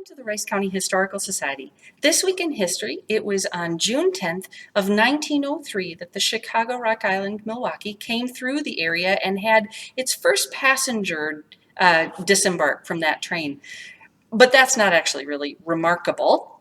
to the Rice County Historical Society. This week in history, it was on June 10th of 1903 that the Chicago, Rock Island, Milwaukee came through the area and had its first passenger disembark from that train. But that's not actually really remarkable,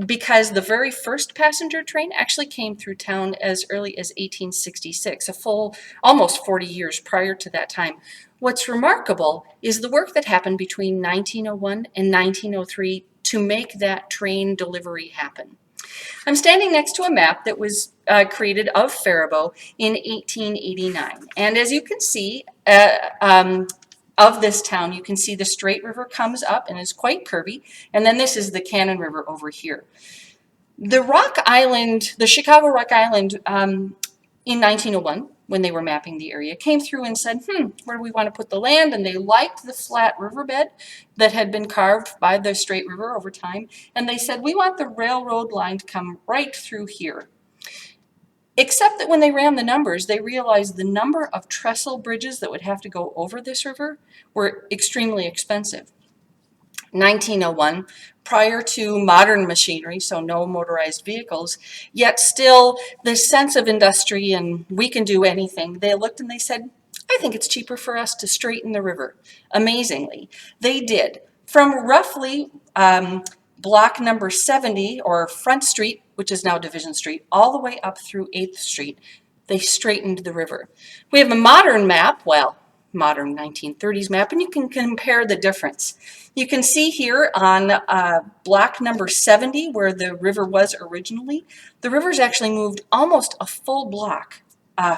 because the very first passenger train actually came through town as early as 1866, a full almost 40 years prior to that time. What's remarkable is the work that happened between 1901 and 1903 to make that train delivery happen. I'm standing next to a map that was created of Faribault in 1889, and as you can see, of this town, you can see the Straight River comes up and is quite curvy, and then this is the Cannon River over here. The Rock Island, the Chicago Rock Island, in 1901, when they were mapping the area, came through and said, where do we want to put the land? And they liked the flat riverbed that had been carved by the Straight River over time, and they said, we want the railroad line to come right through here. Except that when they ran the numbers, they realized the number of trestle bridges that would have to go over this river were extremely expensive. 1901, prior to modern machinery, so no motorized vehicles, yet still the sense of industry and we can do anything, they looked and they said, I think it's cheaper for us to straighten the river. Amazingly, they did. From roughly block number 70, or Front Street, which is now Division Street, all the way up through 8th Street, they straightened the river. We have a modern map, well, modern 1930s map, and you can compare the difference. You can see here on block number 70, where the river was originally, the river's actually moved almost a full block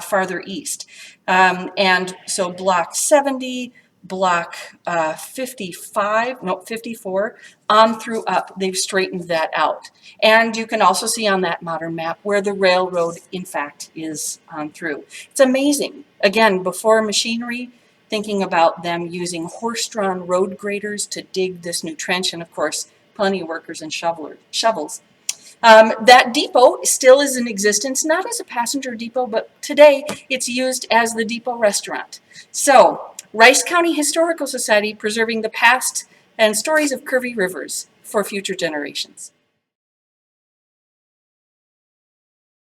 farther east. And so block 70, block 54, on through up, they've straightened that out. And you can also see on that modern map where the railroad, in fact, is on through. It's amazing. Again, before machinery, thinking about them using horse-drawn road graders to dig this new trench, and of course, plenty of workers and shovels. That depot still is in existence, not as a passenger depot, but today it's used as the depot restaurant. So, Rice County Historical Society preserving the past and stories of curvy rivers for future generations.